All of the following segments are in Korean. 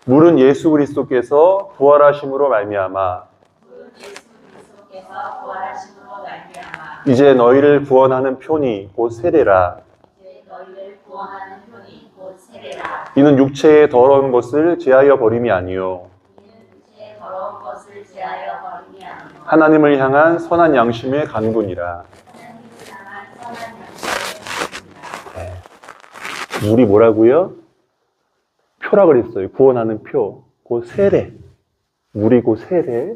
물은 예수 그리스도께서 부활하심으로 말미암아 이제 너희를 구원하는 편이 곧 세례라. 이는 육체의 더러운 것을 제하여 버림이 아니요 하나님을 향한 선한 양심의 간구니라. 물이 뭐라고요? 표라 그랬어요. 구원하는 표. 곧 세례. 물이 곧 세례.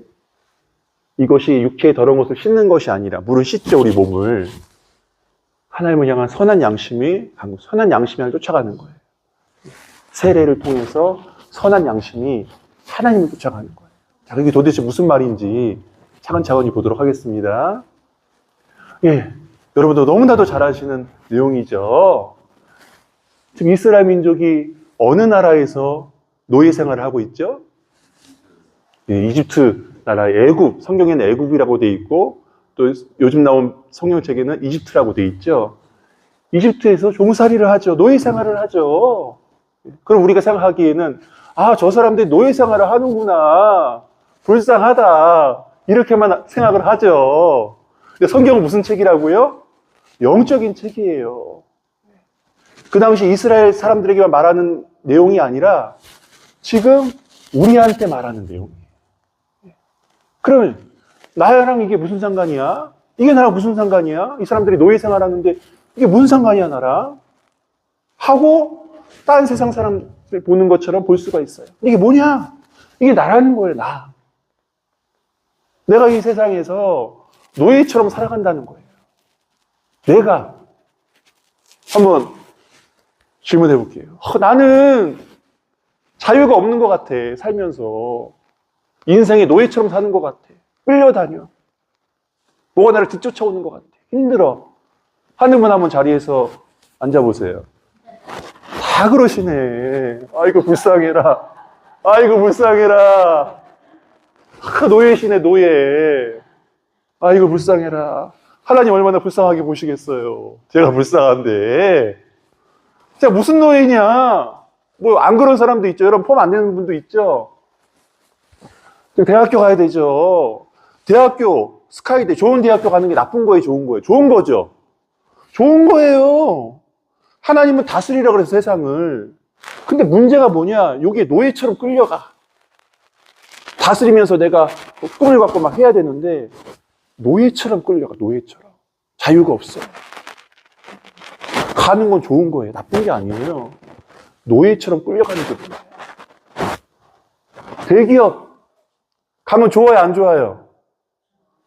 이것이 육체의 더러운 것을 씻는 것이 아니라, 물은 씻죠, 우리 몸을. 하나님을 향한 선한 양심이 간구, 선한 양심을 쫓아가는 거예요. 세례를 통해서 선한 양심이 하나님을 쫓아가는 거예요. 자, 그게 도대체 무슨 말인지 차근차근히 보도록 하겠습니다. 예, 여러분도 너무나도 잘 아시는 내용이죠. 지금 이스라엘 민족이 어느 나라에서 노예 생활을 하고 있죠? 예, 이집트 나라의 애굽, 성경에는 애굽이라고 되어 있고 또 요즘 나온 성경책에는 이집트라고 되어 있죠. 이집트에서 종살이를 하죠. 노예 생활을 하죠. 그럼 우리가 생각하기에는 아, 저 사람들이 노예 생활을 하는구나. 불쌍하다. 이렇게만 생각을 하죠. 근데 성경은 무슨 책이라고요? 영적인 책이에요. 그 당시 이스라엘 사람들에게만 말하는 내용이 아니라 지금 우리한테 말하는 내용이에요. 그러면 나랑 이게 무슨 상관이야? 이게 나랑 무슨 상관이야? 이 사람들이 노예 생활하는데 이게 무슨 상관이야 나랑? 하고 딴 세상 사람들 보는 것처럼 볼 수가 있어요. 이게 뭐냐? 이게 나라는 거예요, 나. 내가 이 세상에서 노예처럼 살아간다는 거예요. 내가. 한번 질문해 볼게요. 나는 자유가 없는 것 같아, 살면서. 인생의 노예처럼 사는 것 같아. 끌려다녀. 뭐가 나를 뒤쫓아오는 것 같아. 힘들어. 하는 분 한번 자리에서 앉아보세요. 다 그러시네. 아이고, 불쌍해라. 아이고, 불쌍해라. 노예시네, 노예. 아이고, 불쌍해라. 하나님 얼마나 불쌍하게 보시겠어요. 제가 불쌍한데. 제가 무슨 노예냐? 뭐, 안 그런 사람도 있죠. 여러분, 포함 안 되는 분도 있죠. 대학교 가야 되죠. 대학교, 스카이대, 좋은 대학교 가는 게 나쁜 거예요, 좋은 거예요? 좋은 거죠. 좋은 거예요. 하나님은 다스리라 그래서 세상을. 근데 문제가 뭐냐? 여기에 노예처럼 끌려가. 다스리면서 내가 꿈을 갖고 막 해야 되는데 노예처럼 끌려가, 노예처럼. 자유가 없어. 가는 건 좋은 거예요. 나쁜 게 아니에요. 노예처럼 끌려가는 게 문제예요. 대기업 가면 좋아요, 안 좋아요?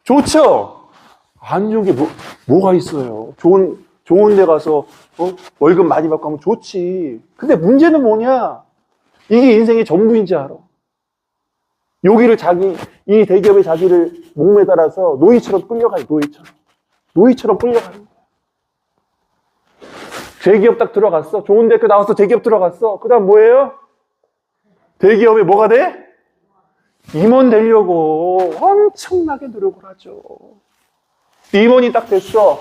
좋죠? 안 좋은 게 뭐가 있어요? 좋은 데 가서 월급 많이 받고 하면 좋지. 근데 문제는 뭐냐? 이게 인생의 전부인지 알아. 여기를 이 대기업에 자기를 목매달아서 노예처럼 끌려가요, 노예처럼. 노예처럼 끌려가는 거야. 대기업 딱 들어갔어. 좋은 대학교 나와서 대기업 들어갔어. 그 다음 뭐예요? 대기업에 뭐가 돼? 임원 되려고 엄청나게 노력을 하죠. 임원이 딱 됐어.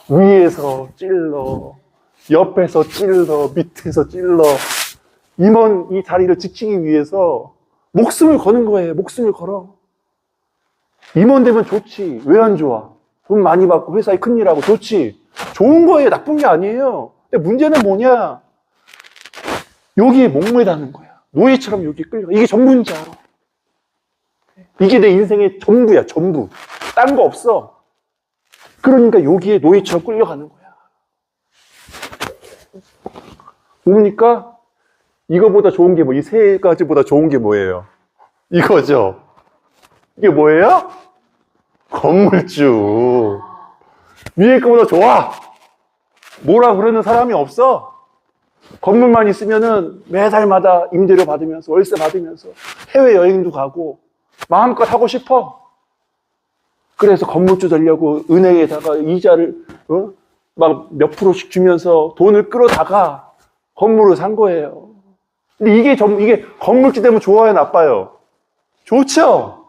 위에서 찔러, 옆에서 찔러, 밑에서 찔러. 임원 이 자리를 지키기 위해서 목숨을 거는 거예요. 목숨을 걸어. 임원 되면 좋지. 왜 안 좋아? 돈 많이 받고 회사에 큰일하고 좋지. 좋은 거예요. 나쁜 게 아니에요. 근데 문제는 뭐냐? 여기에 목매다는 거야. 노예처럼 여기 끌려가. 이게 전부인지 알아. 이게 내 인생의 전부야, 전부. 딴 거 없어. 그러니까 여기에 노예처럼 끌려가는 거야. 뭡니까? 이거보다 좋은 게 이 세 가지보다 좋은 게 뭐예요? 이거죠. 이게 뭐예요? 건물주. 위에 거보다 좋아. 뭐라 그러는 사람이 없어. 건물만 있으면은 매달마다 임대료 받으면서, 월세 받으면서 해외여행도 가고 마음껏 하고 싶어. 그래서 건물주 되려고 은행에다가 이자를 막 몇 프로씩 주면서 돈을 끌어다가 건물을 산 거예요. 근데 이게 건물주 되면 좋아요, 나빠요? 좋죠?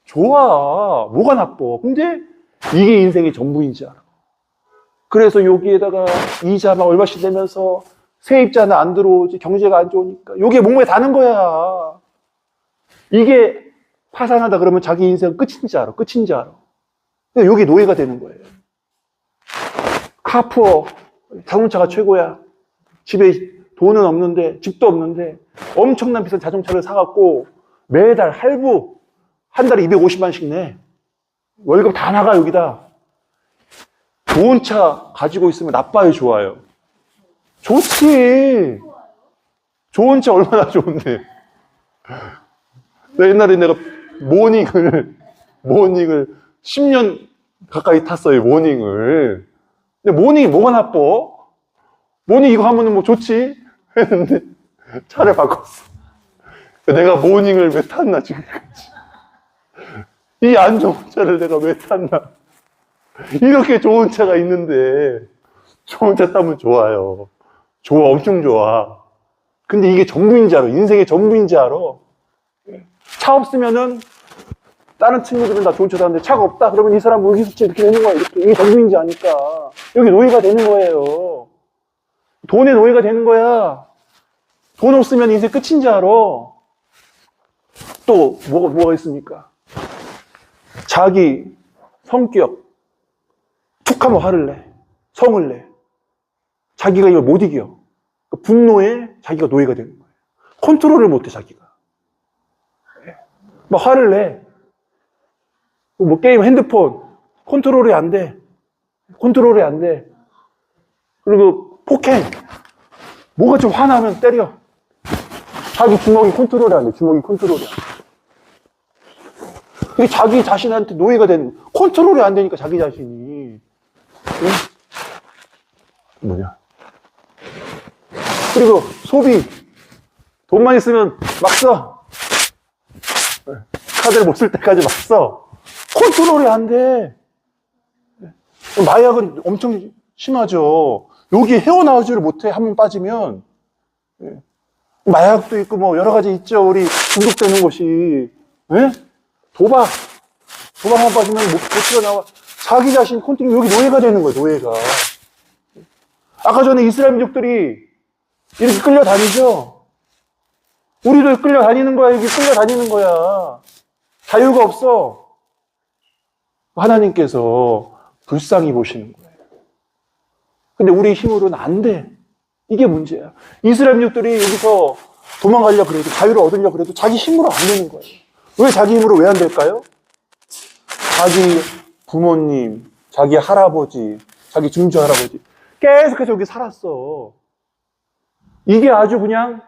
좋아. 뭐가 나빠? 근데 이게 인생의 전부인지 알아. 그래서 여기에다가 이자 막 얼마씩 내면서 세입자는 안 들어오지, 경제가 안 좋으니까. 요게 몸에 다는 거야. 이게 파산하다 그러면 자기 인생 끝인 줄 알아. 끝인 줄 알아. 요게 노예가 되는 거예요. 카푸어, 자동차가 최고야. 집에 돈은 없는데, 집도 없는데, 엄청난 비싼 자동차를 사갖고, 매달 할부, 한 달에 250만씩 내. 월급 다 나가, 여기다. 좋은 차 가지고 있으면 나빠요, 좋아요? 좋지. 좋은 차 얼마나 좋은데. 옛날에 내가 모닝을 10년 가까이 탔어요, 모닝을. 근데 모닝이 뭐가 나빠? 모닝 이거 하면은 뭐 좋지? 했는데 차를 바꿨어. 내가 모닝을 왜 탔나, 지금까지. 이 안 좋은 차를 내가 왜 탔나. 이렇게 좋은 차가 있는데, 좋은 차 타면 좋아요. 좋아, 엄청 좋아. 근데 이게 전부인 줄 알아. 인생의 전부인 줄 알아. 차 없으면은, 다른 친구들은 다 좋은 차 타는데 차가 없다. 그러면 이 사람 의기소치 이렇게 되는 거야. 이렇게. 이게 전부인 줄 아니까. 여기 노예가 되는 거예요. 돈의 노예가 되는 거야. 돈 없으면 인생 끝인 줄 알아. 또, 뭐가 있습니까? 자기 성격. 툭 하면 화를 내. 성을 내. 자기가 이걸 못 이겨. 분노에 자기가 노예가 되는 거예요. 컨트롤을 못 해, 자기가. 막 화를 내. 뭐 게임, 핸드폰. 컨트롤이 안 돼. 컨트롤이 안 돼. 그리고 폭행. 뭐가 좀 화나면 때려. 자기 주먹이 컨트롤이 안 돼. 주먹이 컨트롤이 안 돼. 이게 자기 자신한테 노예가 되는, 컨트롤이 안 되니까 자기 자신이. 응? 뭐냐. 그리고 소비. 돈만 있으면 막 써. 카드를 못 쓸 때까지 막 써. 컨트롤이 안 돼. 마약은 엄청 심하죠. 여기 헤어나오지를 못해. 한 번 빠지면. 마약도 있고 뭐 여러 가지 있죠. 우리 중독되는 것이. 도박 한 번 빠지면 못 튀어나와. 자기 자신 컨트롤, 여기 노예가 되는 거예요, 노예가. 아까 전에 이스라엘 민족들이 이렇게 끌려다니죠? 우리도 끌려다니는 거야, 여기 끌려다니는 거야. 자유가 없어. 하나님께서 불쌍히 보시는 거예요. 근데 우리 힘으로는 안 돼. 이게 문제야. 이스라엘 민족들이 여기서 도망가려고 그래도, 자유를 얻으려고 그래도 자기 힘으로 안 되는 거예요. 왜 자기 힘으로 왜 안 될까요? 자기 부모님, 자기 할아버지, 자기 증조 할아버지 계속해서 여기 살았어. 이게 아주 그냥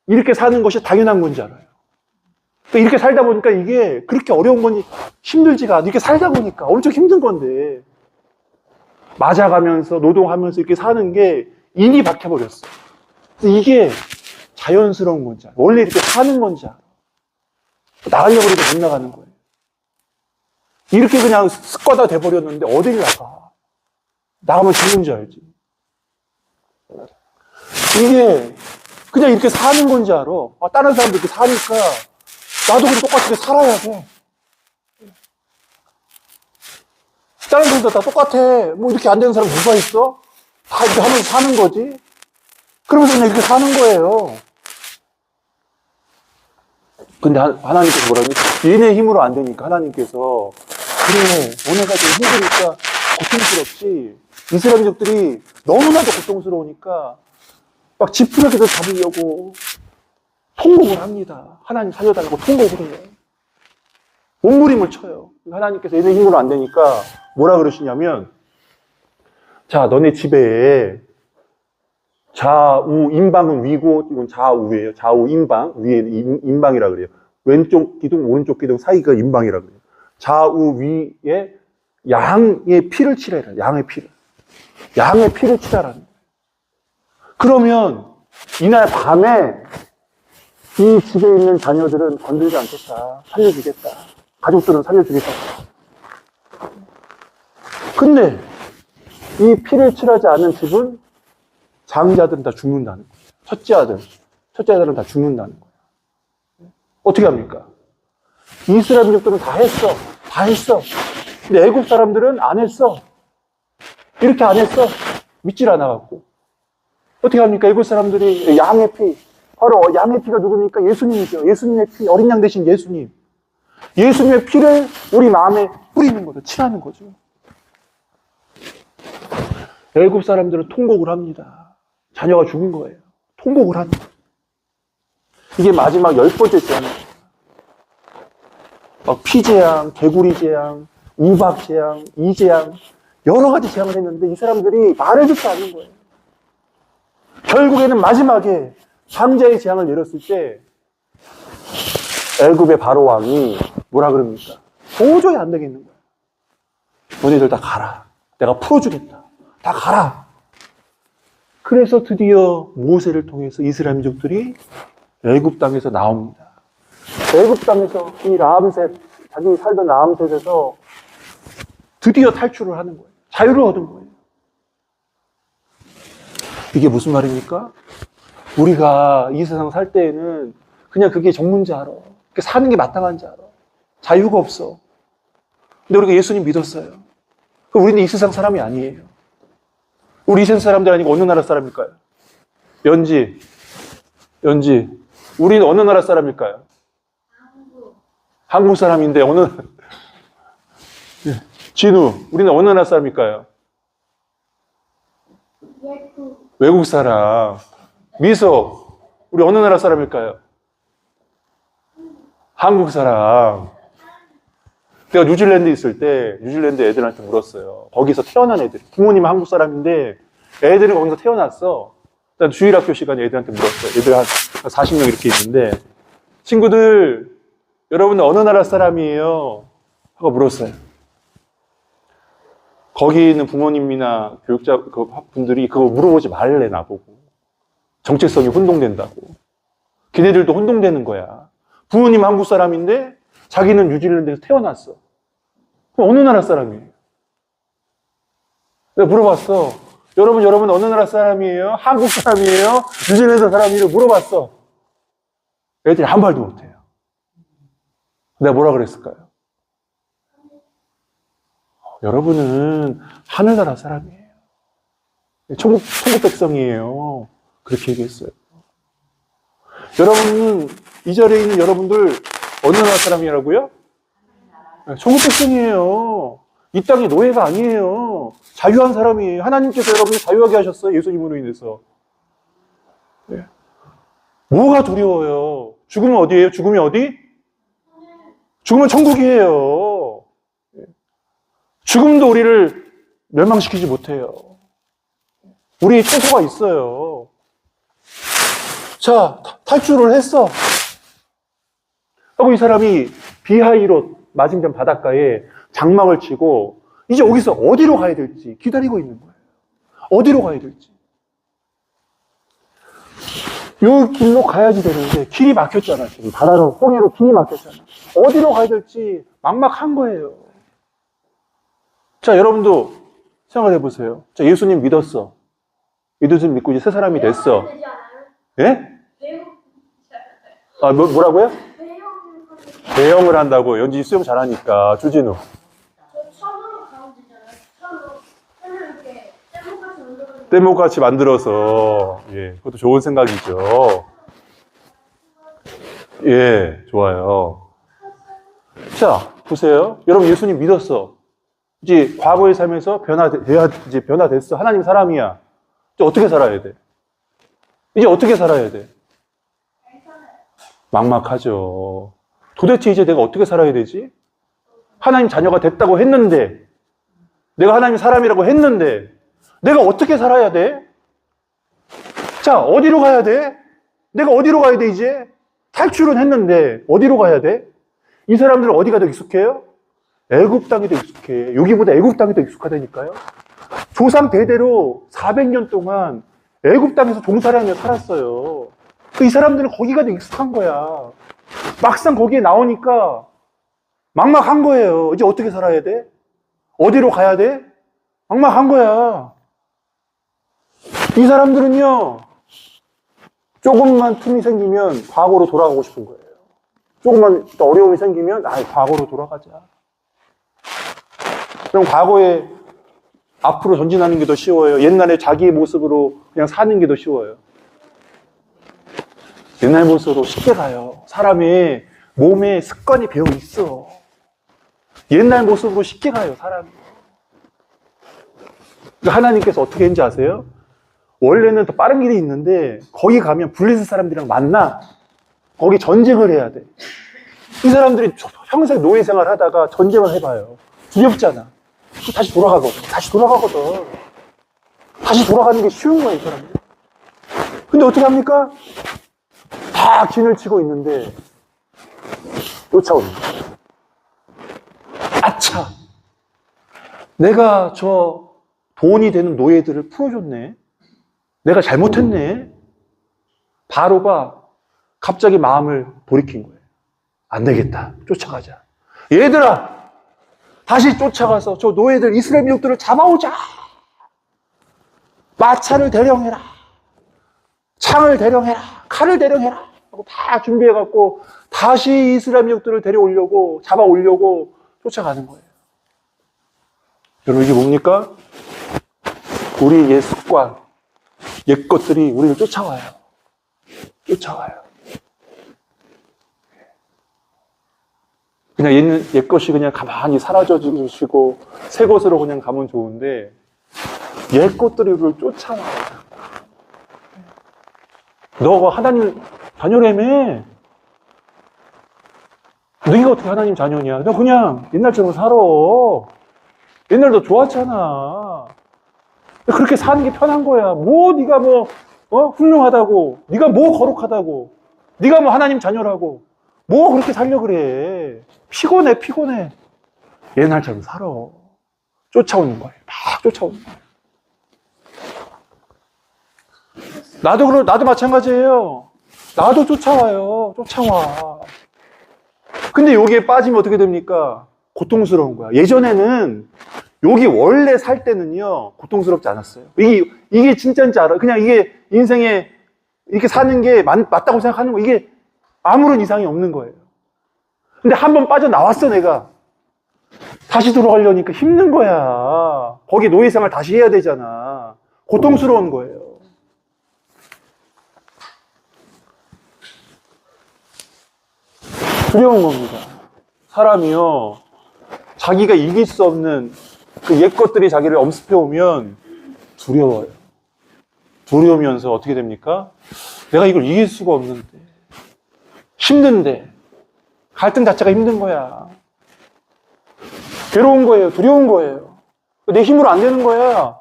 이렇게 사는 것이 당연한 건지 알아요. 이렇게 살다 보니까 이게 그렇게 어려운 건지 힘들지가 않아. 이렇게 살다 보니까 엄청 힘든 건데 맞아가면서 노동하면서 이렇게 사는 게 인이 박혀버렸어. 이게 자연스러운 건지 알아. 원래 이렇게 사는 건지 알아. 나가려고 해도 못 나가는 거예요. 이렇게 그냥 습관화 돼버렸는데 어딜 나가. 나가면 죽는 줄 알지. 이게 그냥 이렇게 사는 건지 알아. 다른 사람도 이렇게 사니까 나도 그냥 똑같이 살아야 돼. 다른 사람들 다 똑같아. 뭐 이렇게 안 되는 사람 누가 있어? 다 이렇게 하면서 사는 거지. 그러면서 그냥 이렇게 사는 거예요. 근데 하나님께서 뭐라고? 얘네 힘으로 안 되니까 하나님께서 그래, 너네가 좀 힘드니까 고통스럽지. 이스라엘 민족들이 너무나도 고통스러우니까 막 지푸라기도 잡으려고 통곡을 합니다. 하나님 살려달라고 통곡을 해요. 몸부림을 쳐요. 하나님께서 얘네 힘으로 안 되니까 뭐라 그러시냐면, 자, 너네 집에 좌우 인방은 위고, 이건 좌우예요. 좌우 인방, 위에 인방이라 그래요. 왼쪽 기둥, 오른쪽 기둥 사이가 인방이라 그래요. 좌우 위에 양의 피를 칠해라. 양의 피를. 양의 피를 칠하라는 거예요. 그러면 이날 밤에 이 집에 있는 자녀들은 건들지 않겠다. 살려주겠다. 가족들은 살려주겠다. 근데 이 피를 칠하지 않은 집은 장자들은 다 죽는다는 거예요. 첫째 아들은 다 죽는다는 거예요. 어떻게 합니까? 이스라엘 민족들은 다 했어. 근데 애국 사람들은 안 했어. 이렇게 안 했어. 믿질 않아갖고. 어떻게 합니까? 애국 사람들이 양의 피, 바로 양의 피가 누굽니까? 예수님이죠. 예수님의 피, 어린 양 대신 예수님. 예수님의 피를 우리 마음에 뿌리는 거죠. 칠하는 거죠. 애국 사람들은 통곡을 합니다. 자녀가 죽은 거예요. 통곡을 합니다. 이게 마지막 10번째 재앙이에요. 막 피재앙, 개구리 재앙, 우박 재앙, 이재앙, 여러 가지 재앙을 했는데 이 사람들이 말을 듣지 않는 거예요. 결국에는 마지막에 황제의 재앙을 내렸을 때 애굽의 바로 왕이 뭐라 그럽니까? 도저히 안 되겠는 거야. 너네들 다 가라. 내가 풀어주겠다. 다 가라. 그래서 드디어 모세를 통해서 이스라엘 민족들이 애굽 땅에서 나옵니다. 애굽 땅에서 이 라암셋, 자기 살던 라암셋에서 드디어 탈출을 하는 거예요. 자유를 얻은 거예요. 이게 무슨 말입니까? 우리가 이 세상 살 때에는 그냥 그게 정문지 알아. 사는 게 마땅한지 알아. 자유가 없어. 근데 우리가 예수님 믿었어요. 그럼 우리는 이 세상 사람이 아니에요. 우리 이 세상 사람들 아니고 어느 나라 사람일까요? 연지. 우리는 어느 나라 사람일까요? 한국 사람인데 진우, 우리는 어느 나라 사람일까요? 외국 사람. 미석, 우리 어느 나라 사람일까요? 한국 사람. 내가 뉴질랜드 있을 때 뉴질랜드 애들한테 물었어요. 거기서 태어난 애들. 부모님은 한국 사람인데 애들은 거기서 태어났어. 일단 주일학교 시간에 애들한테 물었어요. 애들 한 40명 이렇게 있는데 친구들, 여러분은 어느 나라 사람이에요? 하고 물었어요. 거기 있는 부모님이나 교육자 분들이 그거 물어보지 말래 나보고. 정체성이 혼동된다고. 걔네들도 혼동되는 거야. 부모님 한국 사람인데 자기는 뉴질랜드에서 태어났어. 그럼 어느 나라 사람이에요? 내가 물어봤어. 여러분 어느 나라 사람이에요? 한국 사람이에요? 뉴질랜드 사람이에요? 물어봤어. 애들이 한 말도 못해요. 내가 뭐라 그랬을까요? 여러분은 하늘나라 사람이에요. 천국 백성이에요. 그렇게 얘기했어요. 여러분은, 이 자리에 있는 여러분들 어느 나라 사람이라고요? 천국 백성이에요. 이 땅의 노예가 아니에요. 자유한 사람이에요. 하나님께서 여러분을 자유하게 하셨어요. 예수님으로 인해서. 네. 뭐가 두려워요? 죽으면 어디예요? 죽으면 어디? 죽으면 천국이에요. 죽음도 우리를 멸망시키지 못해요. 우리 처소가 있어요. 자, 탈출을 했어. 하고 이 사람이 비하이롯 맞은편 바닷가에 장막을 치고 이제 여기서 어디로 가야 될지 기다리고 있는 거예요. 어디로 가야 될지. 요 길로 가야지 되는데 길이 막혔잖아. 지금 바다로 홍해로 길이 막혔잖아. 어디로 가야 될지 막막한 거예요. 자, 여러분도 생각을 해보세요. 자, 예수님 믿었어. 예수님 믿고 이제 새 사람이 됐어. 예? 아, 뭐라고요? 배영을 한다고. 연지 수영 잘하니까. 주진우. 떼목같이 만들어서. 예, 그것도 좋은 생각이죠. 예, 좋아요. 자, 보세요. 여러분 예수님 믿었어. 이제 과거의 삶에서 변화됐어. 하나님 사람이야. 이제 어떻게 살아야 돼? 이제 어떻게 살아야 돼? 막막하죠. 도대체 이제 내가 어떻게 살아야 되지? 하나님 자녀가 됐다고 했는데, 내가 하나님 사람이라고 했는데, 내가 어떻게 살아야 돼? 자, 어디로 가야 돼? 내가 어디로 가야 돼, 이제? 탈출은 했는데, 어디로 가야 돼? 이 사람들은 어디가 더 익숙해요? 애굽 땅이 더 익숙해. 여기보다 애굽 땅이 더 익숙하다니까요? 조상 대대로 400년 동안 애굽 땅에서 종살이하며 살았어요. 이 사람들은 거기가 더 익숙한 거야. 막상 거기에 나오니까 막막한 거예요. 이제 어떻게 살아야 돼? 어디로 가야 돼? 막막한 거야. 이 사람들은요, 조금만 틈이 생기면 과거로 돌아가고 싶은 거예요. 조금만 어려움이 생기면 과거로 돌아가자. 그럼 과거에 앞으로 전진하는 게 더 쉬워요? 옛날에 자기의 모습으로 그냥 사는 게 더 쉬워요? 옛날 모습으로 쉽게 가요. 사람의 몸에 습관이 배어 있어. 옛날 모습으로 쉽게 가요, 사람이. 그러니까 하나님께서 어떻게 했는지 아세요? 원래는 더 빠른 길이 있는데 거기 가면 블레셋 사람들이랑 만나. 거기 전쟁을 해야 돼. 이 사람들이 평생 노예 생활 하다가 전쟁을 해봐요. 두렵잖아. 다시 돌아가거든. 다시 돌아가는 게 쉬운 거야, 이 사람들. 근데 어떻게 합니까? 다 진을 치고 있는데 쫓아옵니다. 아차! 내가 저 돈이 되는 노예들을 풀어줬네. 내가 잘못했네. 바로가 갑자기 마음을 돌이킨 거예요. 안 되겠다. 쫓아가자. 얘들아! 다시 쫓아가서 저 노예들, 이스라엘 민족들을 잡아오자! 마차를 대령해라. 창을 대령해라. 칼을 대령해라. 하고 다 준비해갖고 다시 이스라엘 민족들을 데려오려고, 잡아오려고 쫓아가는 거예요. 여러분, 이게 뭡니까? 우리 옛 습관, 옛 것들이 우리를 쫓아와요. 그냥 옛 것이 그냥 가만히 사라져 주시고 새 것으로 그냥 가면 좋은데 옛 것들이 우리를 쫓아와요. 너가 하나님 자녀라며. 너희가 어떻게 하나님 자녀냐? 너 그냥 옛날처럼 살아. 옛날 너 좋았잖아. 그렇게 사는 게 편한 거야. 뭐 네가 훌륭하다고, 네가 뭐 거룩하다고, 네가 뭐 하나님 자녀라고, 뭐 그렇게 살려 그래. 피곤해. 옛날처럼 살아. 쫓아오는 거예요. 막 쫓아오는 거예요. 나도 마찬가지예요. 나도 쫓아와. 근데 여기에 빠지면 어떻게 됩니까? 고통스러운 거야. 예전에는 여기 원래 살 때는요, 고통스럽지 않았어요. 이게 진짜인지 알아요. 그냥 이게 인생에 이렇게 사는 게 맞다고 생각하는 거, 이게 아무런 이상이 없는 거예요. 근데 한번 빠져나왔어, 내가. 다시 들어가려니까 힘든 거야. 거기 노예생활 다시 해야 되잖아. 고통스러운 거예요. 두려운 겁니다. 사람이요, 자기가 이길 수 없는 그 옛 것들이 자기를 엄습해 오면 두려워요. 두려우면서 어떻게 됩니까? 내가 이걸 이길 수가 없는데, 힘든데, 갈등 자체가 힘든 거야. 괴로운 거예요. 두려운 거예요. 내 힘으로 안 되는 거야.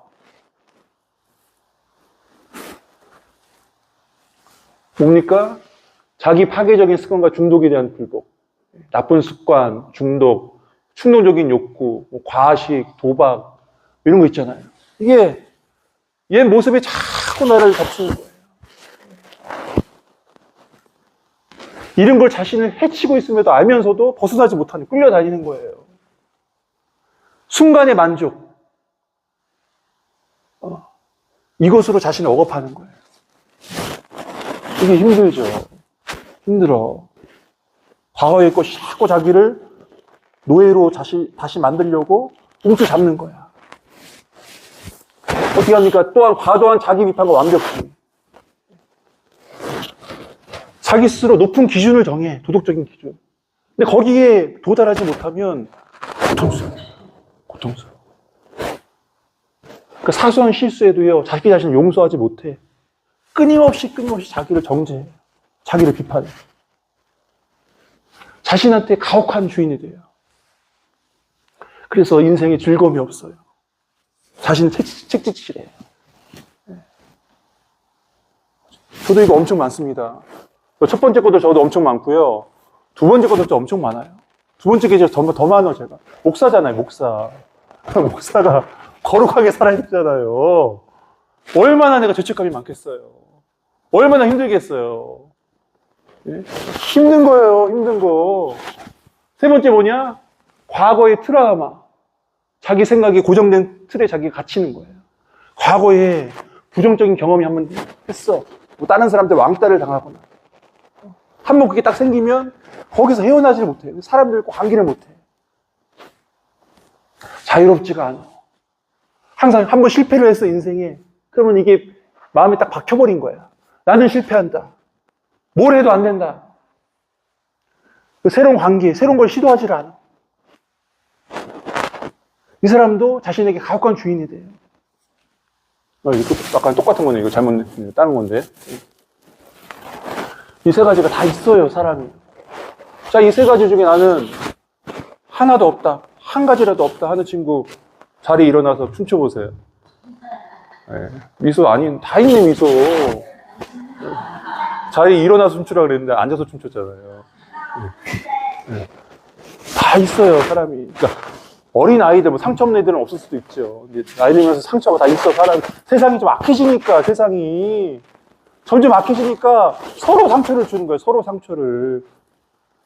뭡니까? 자기 파괴적인 습관과 중독에 대한 불복. 나쁜 습관, 중독, 충동적인 욕구, 과식, 도박, 이런 거 있잖아요. 이게 옛 모습이 자꾸 나를 덮치는 거예요. 이런 걸 자신을 해치고 있음에도 알면서도 벗어나지 못하는, 끌려다니는 거예요. 순간의 만족. 이것으로 자신을 억압하는 거예요. 이게 힘들죠. 힘들어. 과거의 것이 자꾸 자기를 노예로 다시 만들려고 움켜잡는 거야. 어떻게 합니까? 또한 과도한 자기 비판과 완벽주의. 자기 스스로 높은 기준을 정해. 도덕적인 기준. 근데 거기에 도달하지 못하면 고통스러워. 그러니까 사소한 실수에도요, 자기 자신을 용서하지 못해. 끊임없이 자기를 정죄해. 자기를 비판해. 자신한테 가혹한 주인이 돼요. 그래서 인생에 즐거움이 없어요. 자신을 책찍질해요. 저도 이거 엄청 많습니다. 첫 번째 것도 저도 엄청 많고요. 두 번째 것도 저 엄청 많아요. 두 번째 게 더 많아요, 제가. 목사잖아요, 목사. 목사가 거룩하게 살아야 되잖아요. 얼마나 내가 죄책감이 많겠어요. 얼마나 힘들겠어요. 예? 힘든 거예요, 힘든 거. 세 번째 뭐냐? 과거의 트라우마. 자기 생각이 고정된 틀에 자기가 갇히는 거예요. 과거에 부정적인 경험이 한 번 했어. 뭐 다른 사람들 왕따를 당하거나. 한 번 그게 딱 생기면 거기서 헤어나지를 못해. 사람들과 관계를 못해. 자유롭지가 않아. 항상 한 번 실패를 했어, 인생에. 그러면 이게 마음에 딱 박혀버린 거야. 나는 실패한다. 뭘 해도 안 된다. 새로운 관계, 새로운 걸 시도하지 않아. 이 사람도 자신에게 가혹한 주인이 돼요. 이거 약간 똑같은 거네. 이거 잘못, 다른 건데. 이 세 가지가 다 있어요, 사람이. 자, 이 세 가지 중에 나는 하나도 없다, 한 가지라도 없다 하는 친구 자리에 일어나서 춤춰보세요. 네. 미소 아닌, 다 있네, 미소. 자리에 일어나서 춤추라 그랬는데 앉아서 춤췄잖아요. 네. 다 있어요, 사람이. 그러니까 어린 아이들, 뭐 상처 없는 애들은 없을 수도 있죠. 근데 나이 들면서 상처가 다 있어, 사람. 세상이 좀 악해지니까, 세상이. 점점 악해지니까 서로 상처를 주는 거예요, 서로 상처를.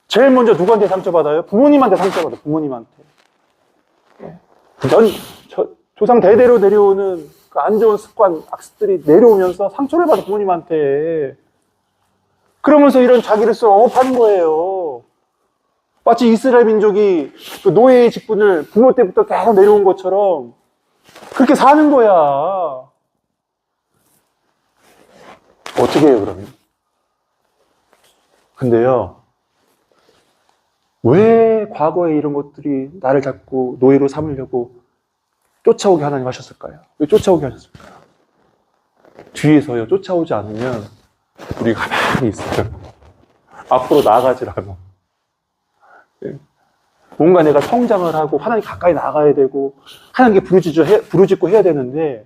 제일 먼저 누구한테 상처받아요? 부모님한테 상처받아요, 부모님한테. 조상 대대로 내려오는 그 안 좋은 습관, 악습들이 내려오면서 상처를 받아, 부모님한테. 그러면서 이런 자기를 억압하는 거예요. 마치 이스라엘 민족이 그 노예의 직분을 부모 때부터 계속 내려온 것처럼 그렇게 사는 거야. 어떻게 해요, 그러면? 근데요, 왜 과거에 이런 것들이 나를 자꾸 노예로 삼으려고 쫓아오게 하나님 하셨을까요? 왜 쫓아오게 하셨을까요? 뒤에서요, 쫓아오지 않으면 우리가 가만히 있어요. 앞으로 나아가질 않아. 뭔가 내가 성장을 하고 하나님 가까이 나가야 되고 하나님께 부르짖고 해야 되는데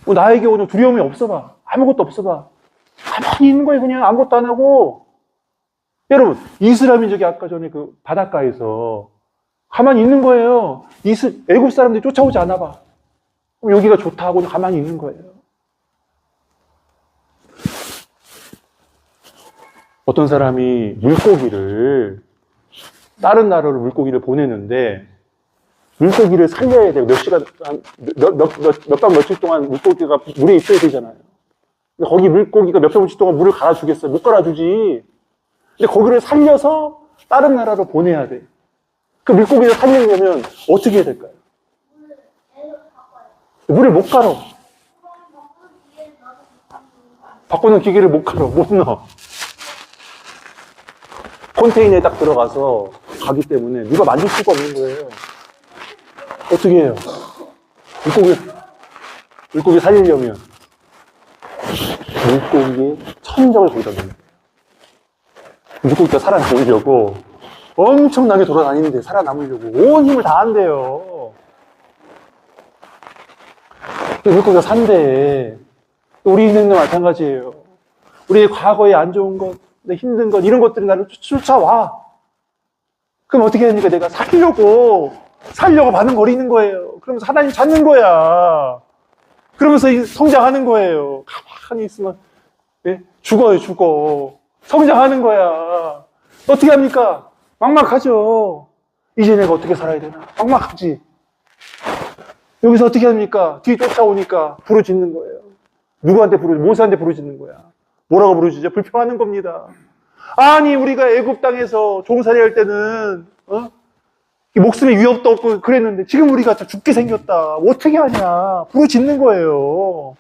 뭐 나에게 오늘 두려움이 없어봐. 아무것도 없어봐. 가만히 있는 거예요. 그냥 아무것도 안 하고. 여러분, 이스라엘 민족이 아까 전에 그 바닷가에서 가만히 있는 거예요. 애굽 사람들이 쫓아오지 않아 봐. 그럼 여기가 좋다 하고 가만히 있는 거예요. 어떤 사람이 다른 나라로 물고기를 보내는데 물고기를 살려야 돼요. 몇 시간, 몇 밤 며칠 동안 물고기가 물에 있어야 되잖아요. 근데 거기 물고기가 몇 밤 며칠 동안 물을 갈아주겠어요? 못 갈아주지. 근데 거기를 살려서 다른 나라로 보내야 돼. 그 물고기를 살리려면 어떻게 해야 될까요? 물을 못 갈아. 바꾸는 기계를 못 갈아. 못 넣어. 컨테이너에 딱 들어가서 가기 때문에 누가 만질 수가 없는 거예요. 어떻게 해요? 물고기 살리려면 물고기의 천적을 거기다 넣는 거예요. 물고기가 살아남으려고 엄청나게 돌아다니는데 살아남으려고 온 힘을 다 한대요. 물고기가 산대. 우리 인생도 마찬가지예요. 우리의 과거에 안 좋은 것, 힘든 것, 이런 것들이 나를 쫓아와. 그럼 어떻게 됩니까? 내가 살려고 반응거리는 거예요. 그러면서 하나님 찾는 거야. 그러면서 성장하는 거예요. 가만히 있으면, 죽어요. 성장하는 거야. 어떻게 합니까? 막막하죠. 이제 내가 어떻게 살아야 되나? 막막하지. 여기서 어떻게 합니까? 뒤 쫓아오니까 부르짖는 거예요. 모세한테 부르짖는 거야. 뭐라고 부르짖죠? 불평하는 겁니다. 아니, 우리가 애굽 땅에서 종살이 할 때는 목숨에 위협도 없고 그랬는데 지금 우리가 죽게 생겼다. 어떻게 하냐? 부르짖는 거예요.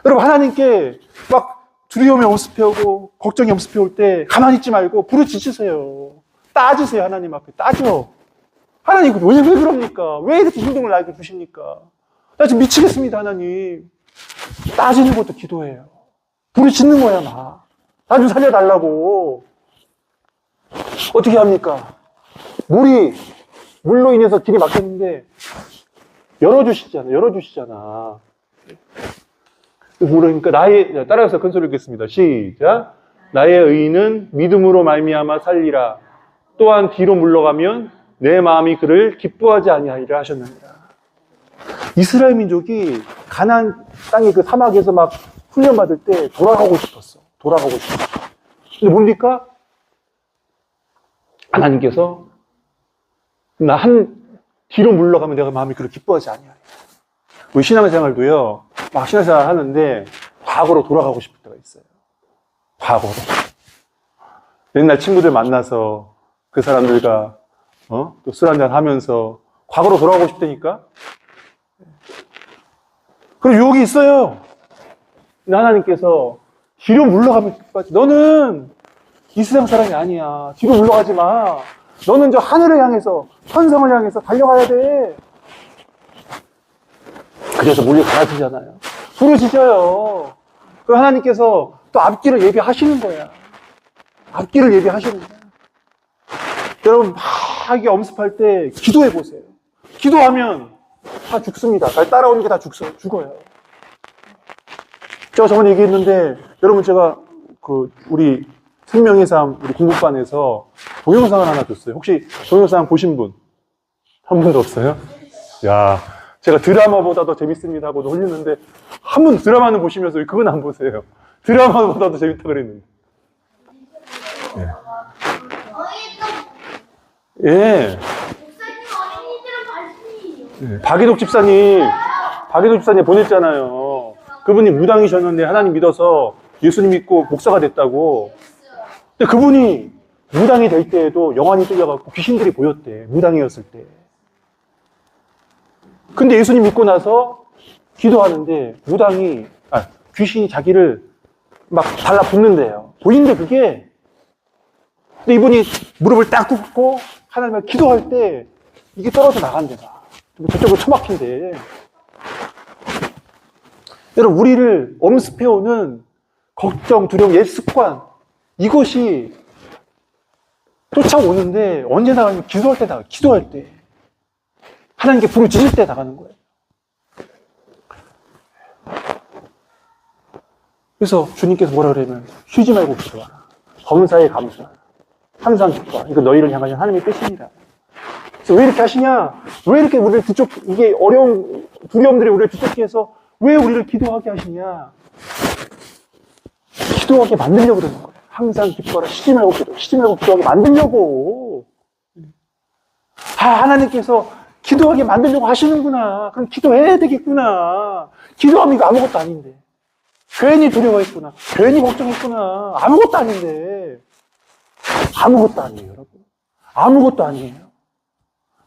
여러분, 하나님께 막 두려움이 엄습해오고 걱정이 엄습해올 때 가만히 있지 말고 부르짖으세요. 따지세요. 하나님 앞에 따져. 하나님 왜 그럽니까? 왜 이렇게 힘든 걸 나에게 주십니까? 나 지금 미치겠습니다. 하나님. 따지는 것도 기도예요. 부르짖는 거야, 막. 나 좀 살려달라고. 어떻게 합니까? 물로 인해서 길이 막혔는데, 열어주시잖아. 그러니까 따라서 큰 소리 읽겠습니다. 시작. 나의 의인은 믿음으로 말미암아 살리라. 또한 뒤로 물러가면 내 마음이 그를 기뻐하지 아니하리라 하셨느니라. 이스라엘 민족이 가나안 땅의 그 사막에서 막 훈련받을 때 돌아가고 싶었어. 근데 뭡니까? 하나님께서 뒤로 물러가면 내가 마음이 그를 기뻐하지 아니하리라. 우리 신앙생활도요, 막 신앙생활 하는데 과거로 돌아가고 싶을 때가 있어요. 과거로. 옛날 친구들 만나서 그 사람들과 또 술 한잔 하면서 과거로 돌아가고 싶다니까? 그리고 유혹이 있어요. 근데 하나님께서 뒤로 물러가면 너는 이 세상 사람이 아니야. 뒤로 물러가지 마. 너는 저 하늘을 향해서, 천성을 향해서 달려가야 돼. 그래서 물리 갈아지잖아요. 부르짖어요. 그 하나님께서 또 앞길을 예비하시는 거야. 앞길을 예비하시는 거야. 여러분, 막 이게 엄습할 때 기도해 보세요. 기도하면 다 죽습니다. 따라오는 게 다 죽어요. 제가 저번에 얘기했는데, 여러분 제가 우리 생명의 삶, 우리 공부반에서 동영상을 하나 줬어요. 혹시 동영상 보신 분? 한 분도 없어요? 야, 제가 드라마보다 더 재밌습니다 하고 올렸는데, 한 분 드라마는 보시면서 왜 그건 안 보세요? 드라마보다 더 재밌다 그랬는데. 예. 예. 박희독 집사님 보냈잖아요. 그분이 무당이셨는데 하나님 믿어서 예수님 믿고 목사가 됐다고. 근데 그분이 무당이 될 때에도 영안이 뚫려갖고 귀신들이 보였대. 무당이었을 때. 근데 예수님 믿고 나서 기도하는데 귀신이 자기를 막 달라붙는데요. 보이는데 그게. 근데 이분이 무릎을 딱 꿇고 하나님을 기도할 때 이게 떨어져 나간대요. 저쪽으로 처막힌대. 여러분, 우리를 엄습해오는 걱정, 두려움, 옛 습관, 이것이 쫓아오는데 언제 나가냐면 기도할 때 나가요. 기도할 때. 하나님께 부르짖을 때 나가는 거예요. 그래서 주님께서 뭐라 그러냐면 쉬지 말고 기도하라. 범사에 감수하라. 항상 기도하라. 이거 너희를 향하신 하나님의 뜻입니다. 그래서 왜 이렇게 하시냐? 왜 이렇게 우리를 이게 어려운 두려움들이 우리를 뒤쫓게 해서 왜 우리를 기도하게 하시냐? 기도하게 만들려고 그러는 거예요. 항상 기도하라. 쉬지 말고 기도하게 만들려고. 하나님께서 기도하게 만들려고 하시는구나. 그럼 기도해야 되겠구나. 기도하면 이거 아무것도 아닌데. 괜히 두려워했구나. 괜히 걱정했구나. 아무것도 아닌데. 아무것도 아니에요, 여러분. 아무것도 아니에요.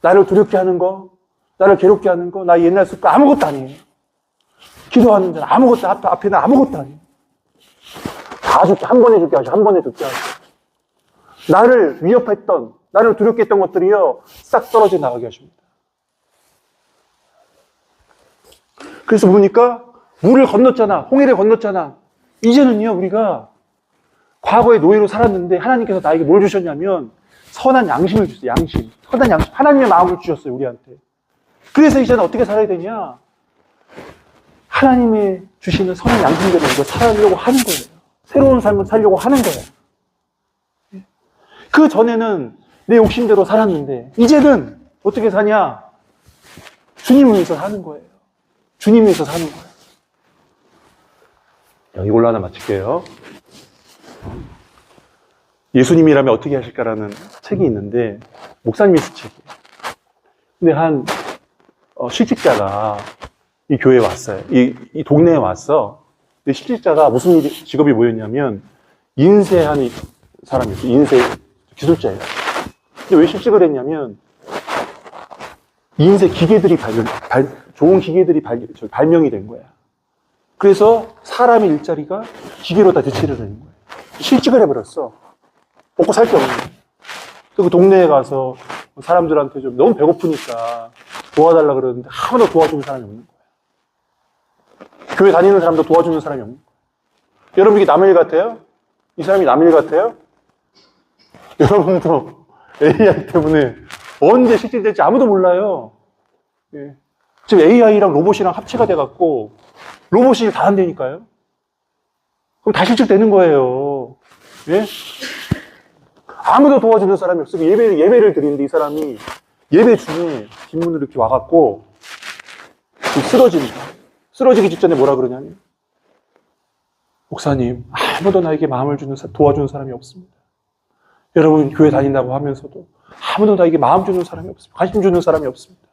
나를 두렵게 하는 거, 나를 괴롭게 하는 거, 나 옛날 습관 아무것도 아니에요. 기도하는 자는 아무것도, 앞에는 아무것도 아니에요. 다 죽게, 한 번에 죽게 하시고, 한 번에 죽게 하시고. 나를 위협했던, 나를 두렵게 했던 것들이요, 싹 떨어져 나가게 하십니다. 그래서 보니까, 물을 건넜잖아. 홍해를 건넜잖아. 이제는요, 우리가 과거의 노예로 살았는데, 하나님께서 나에게 뭘 주셨냐면, 선한 양심을 주셨어요, 양심. 선한 양심. 하나님의 마음을 주셨어요, 우리한테. 그래서 이제는 어떻게 살아야 되냐? 하나님의 주시는 선한 양심대로 이거 살려고 하는 거예요. 새로운 삶을 살려고 하는 거예요. 그 전에는 내 욕심대로 살았는데, 이제는 어떻게 사냐? 주님을 위해서 사는 거예요. 주님을 위해서 사는 거예요. 이걸로 하나 마칠게요. 예수님이라면 어떻게 하실까라는 책이 있는데, 목사님이 쓴 책이에요. 근데 실직자가 이 교회에 왔어요. 이 동네에 왔어. 근데 실직자가 무슨 직업이 뭐였냐면, 인쇄하는 사람이었어요. 인쇄 기술자예요. 근데 왜 실직을 했냐면, 인쇄 기계들이 좋은 기계들이 발명이 된 거야. 그래서 사람의 일자리가 기계로 다 대체를 되는 거예요. 실직을 해버렸어. 먹고 살 게 없는 거예요. 그 동네에 가서 사람들한테 좀 너무 배고프니까 도와달라 그러는데 아무도 도와주는 사람이 없는 거예요. 교회 다니는 사람도 도와주는 사람이 없는 거예요. 여러분 이게 남의 일 같아요? 이 사람이 남의 일 같아요? 여러분도 AI 때문에 언제 실질될지 아무도 몰라요. 예. 지금 AI랑 로봇이랑 합체가 돼갖고 로봇이 다 한다니까요. 그럼 다 실질되는 거예요. 예? 아무도 도와주는 사람이 없어요. 예배를 드리는데 이 사람이 예배 중에 뒷문으로 이렇게 와갖고 쓰러집니다. 쓰러지기 직전에 뭐라 그러냐면, 목사님, 아무도 나에게 마음을 도와주는 사람이 없습니다. 여러분 교회 다닌다고 하면서도 아무도 나에게 마음 주는 사람이 없습니다. 관심 주는 사람이 없습니다.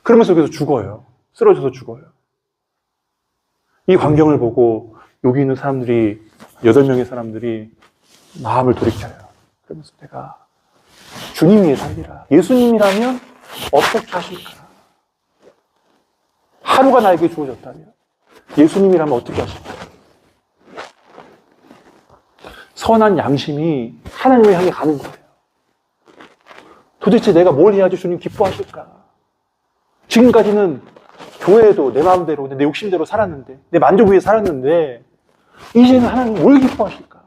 그러면서 여기서 죽어요. 쓰러져서 죽어요. 이 광경을 보고 여기 있는 사람들이 8명의 사람들이 마음을 돌이켜요. 그러면서 내가 주님 위해 살리라. 예수님이라면 어떻게 하실까? 하루가 나에게 주어졌다면, 예수님이라면 어떻게 하실까요? 선한 양심이 하나님을 향해 가는 거예요. 도대체 내가 뭘 해야지 주님 기뻐하실까? 지금까지는 교회도 내 마음대로, 내 욕심대로 살았는데, 내 만족 위해 살았는데, 이제는 하나님 뭘 기뻐하실까?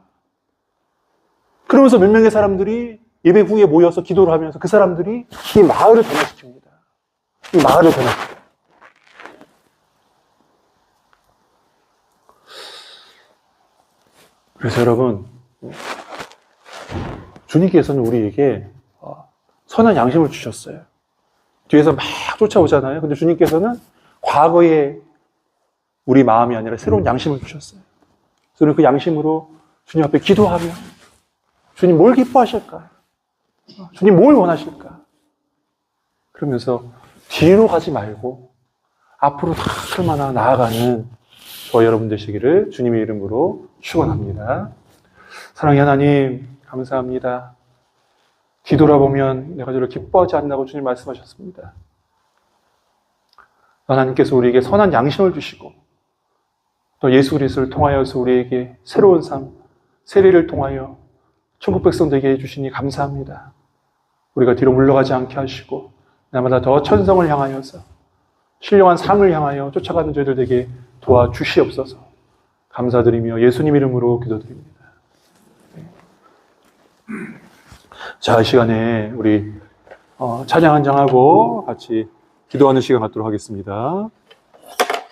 그러면서 몇 명의 사람들이 예배 후에 모여서 기도를 하면서 그 사람들이 이 마을을 변화시킵니다. 이 마을을 변화시켜요. 그래서 여러분, 주님께서는 우리에게 선한 양심을 주셨어요. 뒤에서 막 쫓아오잖아요. 근데 주님께서는 과거의 우리 마음이 아니라 새로운 양심을 주셨어요. 저는 그 양심으로 주님 앞에 기도하며 주님 뭘 기뻐하실까? 주님 뭘 원하실까? 그러면서 뒤로 가지 말고 앞으로 다 얼마나 나아가는 저 여러분 되시기를 주님의 이름으로 축원합니다. 사랑의 하나님 감사합니다. 뒤돌아보면 내가 저를 기뻐하지 않는다고 주님 말씀하셨습니다. 하나님께서 우리에게 선한 양심을 주시고 또 예수 그리스도를 통하여서 우리에게 새로운 삶, 세례를 통하여 천국 백성 되게 해주시니 감사합니다. 우리가 뒤로 물러가지 않게 하시고 날마다 더 천성을 향하여서 신령한 삶을 향하여 쫓아가는 저희들 되게 도와주시옵소서. 감사드리며 예수님 이름으로 기도드립니다. 자, 이 시간에 우리 찬양 한 장하고 같이 기도하는 시간 갖도록 하겠습니다.